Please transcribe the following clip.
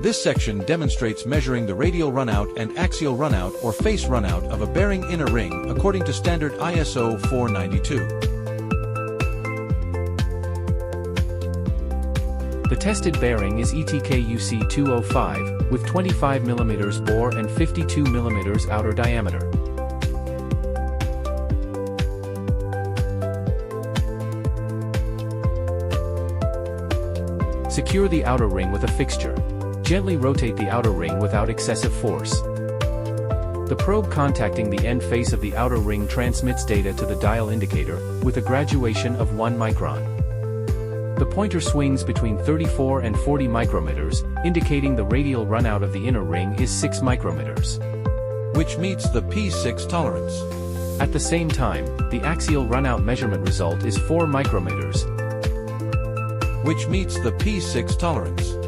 This section demonstrates measuring the radial runout and axial runout or face runout of a bearing inner ring according to standard ISO 492. The tested bearing is ETK UC205, with 25 mm bore and 52 mm outer diameter. Secure the outer ring with a fixture. Gently rotate the outer ring without excessive force. The probe contacting the end face of the outer ring transmits data to the dial indicator, with a graduation of 1 micron. The pointer swings between 34 and 40 micrometers, indicating the radial runout of the inner ring is 6 micrometers, which meets the P6 tolerance. At the same time, the axial runout measurement result is 4 micrometers, which meets the P6 tolerance.